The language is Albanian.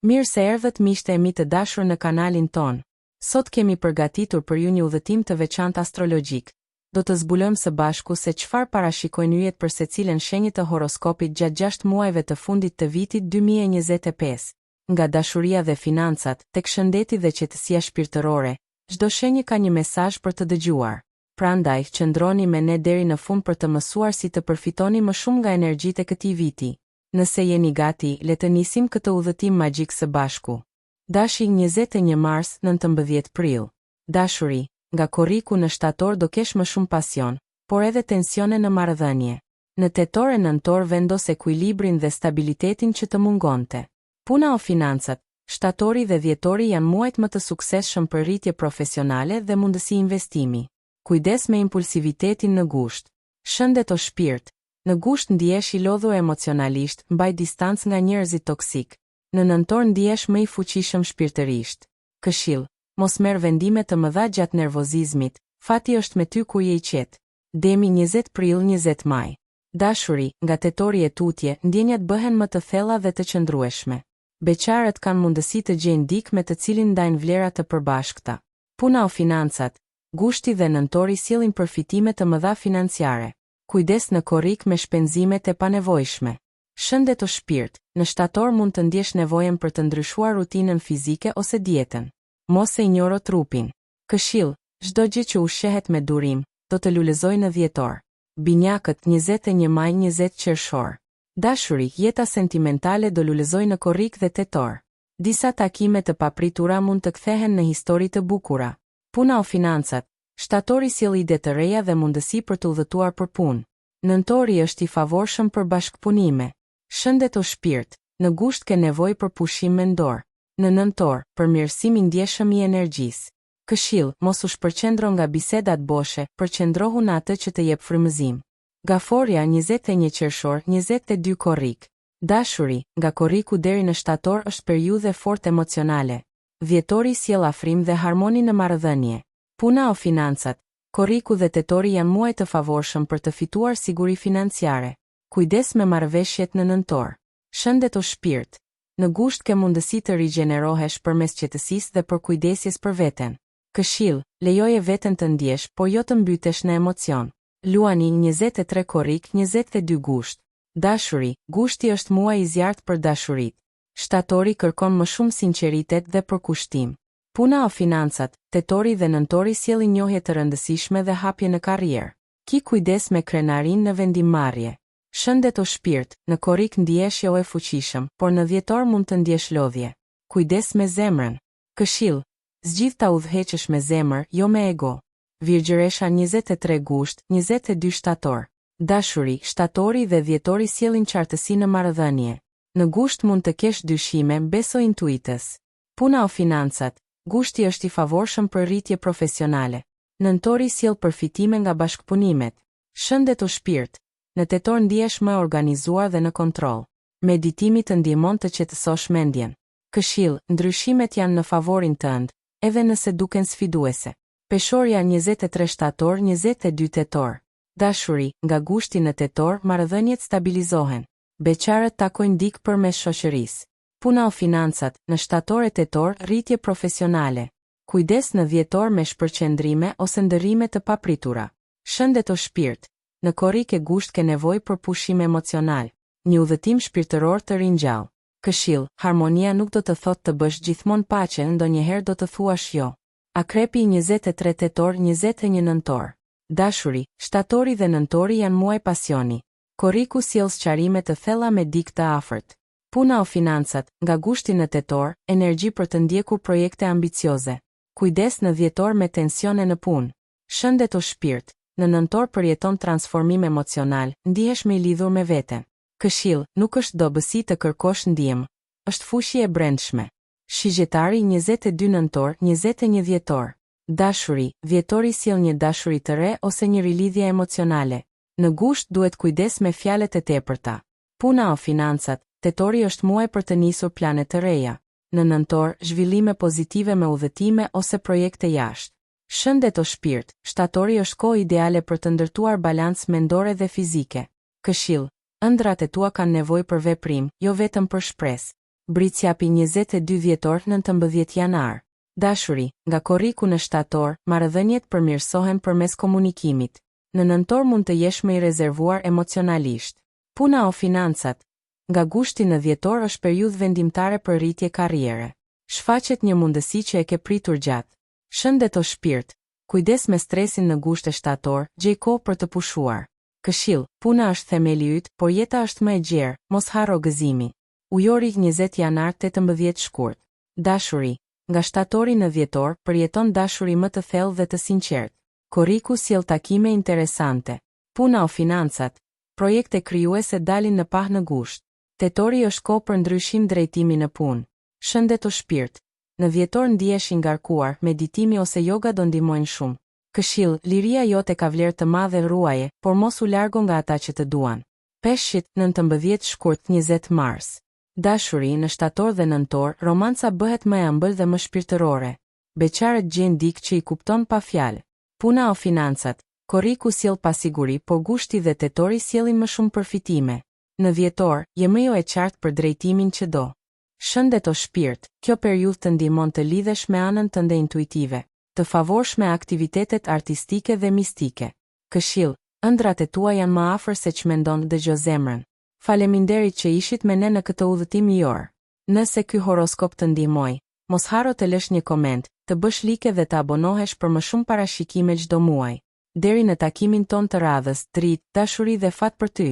Mirë se erdhët miqtë e mi të dashur në kanalin ton. Sot kemi përgatitur për ju një udhëtim të veçantë astrologjik. Do të zbulojmë së bashku se çfarë parashikojnë yjet për secilën shenjë të horoskopit gjatë 6 muajve të fundit të vitit 2025. Nga dashuria dhe financat, tek shëndeti dhe qetësia shpirtërore, çdo shenjë ka një mesazh për të dëgjuar. Prandaj, qëndroni me ne deri në fund për të mësuar si të përfitoni më shumë nga energjitë e këtij viti. Nëse jeni gati, le të nisim këtë udhëtim magjik së bashku. Dashi 21 mars, 19 prill. Dashuri, nga korriku në shtator do kesh më shumë pasion, por edhe tensione në marrëdhënie. Në tetor e nëntor vendos ekuilibrin dhe stabilitetin që të mungonte. Puna o financat, shtatori dhe dhjetori janë muajt më të suksesshëm për rritje profesionale dhe mundësi investimi. Kujdes me impulsivitetin në gusht. Shëndet o shpirt. Në gusht ndihesh i lodhur emocionalisht, mbaj distancë nga njerëzit toksik. Në nëntor ndihesh më i fuqishëm shpirtërisht. Këshill, mos merr vendime të mëdha gjatë nervozizmit, fati është me ty kur je i qetë. Demi 20 prill 20 maj. Dashuri, nga tetori e tutje, ndjenjat bëhen më të thella dhe të qëndrueshme. Beqarët kanë mundësi të gjejnë dikë me të cilin ndajnë vlera të përbashkëta. Puna o financat, gushti dhe nëntori sjellin përfitime të mëdha financiare. Kujdes në korrik me shpenzimet e panevojshme. Shëndet o shpirt, në shtator mund të ndjesh nevojën për të ndryshuar rutinën fizike ose dietën. Mos e injoro trupin. Këshill, çdo gjë që ushqehet me durim, do të lulëzojë në dhjetor. Binjakët 21 maj 20 qershor. Dashuri, jeta sentimentale do lulëzojë në korrik dhe tetor. Disa takime të papritura mund të kthehen në histori të bukura. Puna o financat, shtatori sjell ide të reja dhe mundësi për të udhëtuar për punë. Nëntori është i favorshëm për bashkëpunime. Shëndet o shpirt, në gusht ke nevojë për pushim mendor. Në nëntor, përmirësim i ndjeshëm i energjisë. Këshill, mos u shpërqendro nga bisedat boshe, përqendrohu në atë që të jep frymëzim. Gaforia 21 qershor 22 korrik. Dashuri, nga korriku deri në shtator është periudhë fort emocionale. Dhjetori sjell afrim dhe harmoni në marrëdhënie. Puna o financat, korriku dhe tetori janë muaj të favorshëm për të fituar siguri financiare. Kujdes me marrëveshjet në nëntor. Shëndet o shpirt. Në gusht ke mundësi të rigjenerohesh përmes qetësisë dhe për kujdesjes për veten. Këshill, lejoje veten të ndjesh, por jo të mbytesh në emocion. Luani 23 korrik 22 gusht. Dashuri, gushti është muaj i zjarrt për dashuritë. Shtatori kërkon më shumë sinqeritet dhe përkushtim. Puna o financat, tetori dhe nëntori sjellin njohje të rëndësishme dhe hapje në karrierë. Ki kujdes me krenarin në vendimmarrje. Shëndet o shpirt, në korrik ndihesh jo e fuqishëm, por në dhjetor mund të ndjesh lodhje. Kujdes me zemrën. Këshill, zgjidh ta udhëheqësh me zemër, jo me ego. Virgjëresha 23 gusht, 22 shtator. Dashuri, shtatori dhe dhjetori sjellin qartësi në marrëdhënie. Në gusht mund të kesh dyshime, beso intuitës. Puna o financat, gushti është i favorshëm për rritje profesionale. Nëntori sjell përfitime nga bashkëpunimet. Shëndet o shpirt, në tetor ndihesh më organizuar dhe në kontroll. Meditimi të ndihmon të qetësosh mendjen. Këshill, ndryshimet janë në favorin tënd, edhe nëse duken sfiduese. Peshorja 23 shtator 22 tetor. Dashuri, nga gushti në tetor, marrëdhëniet stabilizohen. Beqarët takojnë dikë përmes shoqërisë. Puna o financat, në shtator e tetor, rritje profesionale. Kujdes në dhjetor me shpërqendrime ose ndërrime të papritura. Shëndet o shpirt, në korrik e gusht ke nevojë për pushim emocional. Një udhëtim shpirtëror të ringjall. Këshill, harmonia nuk do të thotë të bësh gjithmonë paqe, ndonjëherë do të thuash jo. Akrepi 23 tetor 21 nëntor. Dashuri, shtatori dhe nëntori janë muaj pasioni. Korriku sjell sqarime të thella me dikë të afërt. Puna o financat, nga gushti në tetor, energji për të ndjekur projekte ambicioze. Kujdes në dhjetor me tensione në punë. Shëndet o shpirt, në nëntor përjeton transformim emocional, ndihesh më i lidhur me veten. Këshill, nuk është dobësi të kërkosh ndihmë, është fushie e brendshme. Shigjetari 22 nëntor 21 dhjetor. Dashuri, dhjetori sjell një dashuri të re ose një rilidhje emocionale. Në gusht duhet kujdes me fjalët e tepërta. Puna o financat, tetori është muaj për të nisur plane të reja. Në nëntor, zhvillime pozitive me udhëtime ose projekte jashtë. Shëndet o shpirt, shtatori është kohë ideale për të ndërtuar balancë mendore dhe fizike. Këshill, ëndrat e tua kanë nevojë për veprim, jo vetëm për shpresë. Britsjapi 22 vjetor 19 janar. Dashuri, nga korriku në shtator, marrëdhëniet përmirësohen përmes komunikimit. Në nëntor mund të jesh më i rezervuar emocionalisht. Puna o financat. Nga gushti në dhjetor është periudhë vendimtare për rritje karriere. Shfaqet një mundësi që e ke pritur gjatë. Shëndet o shpirt. Kujdes me stresin në gusht e shtator, gjej kohë për të pushuar. Këshill, puna është themeli yt, por jeta është më e gjerë, mos harro gëzimi. Ujori 20 janar 18 shkurt. Dashuri. Nga shtatori në dhjetor, përjeton dashuri më të thellë dhe të sinqertë. Korriku sjell takime interesante. Puna o financat. Projekte krijuese dalin në pah në gusht. Tetori është kohë për ndryshim drejtimi në punë. Shëndet o shpirt. Në dhjetor ndihesh i ngarkuar, meditimi ose yoga do ndihmojnë shumë. Këshill, liria jote ka vlerë të madhe, ruaje, por mos u largo nga ata që të duan. Peshqit, 19 shkurt 20 mars. Dashuri, në shtator dhe nëntor, romanca bëhet më e ëmbël dhe më shpirtërore. Beqarët gjejnë dikë që i kupton pa fjalë. Puna o financat. Korriku sjell pasiguri, por gushti dhe tetori sjellin më shumë përfitime. Në dhjetor, je më jo e qartë për drejtimin që do. Shëndet o shpirt, kjo periudhë të ndihmon të lidhesh me anën tënde intuitive, të favorshme aktivitetet artistike dhe mistike. Këshill, ëndrat e tua janë më afër se ç'mendon, dëgjo zemrën. Faleminderit që ishit me ne në këtë udhëtim jor. Nëse ky horoskop të ndihmoi, mos harro të lësh një koment, të bësh like dhe të abonohesh për më shumë parashikime çdo muaj. Deri në takimin ton të radhës, dritë, dashuri dhe fat për ty.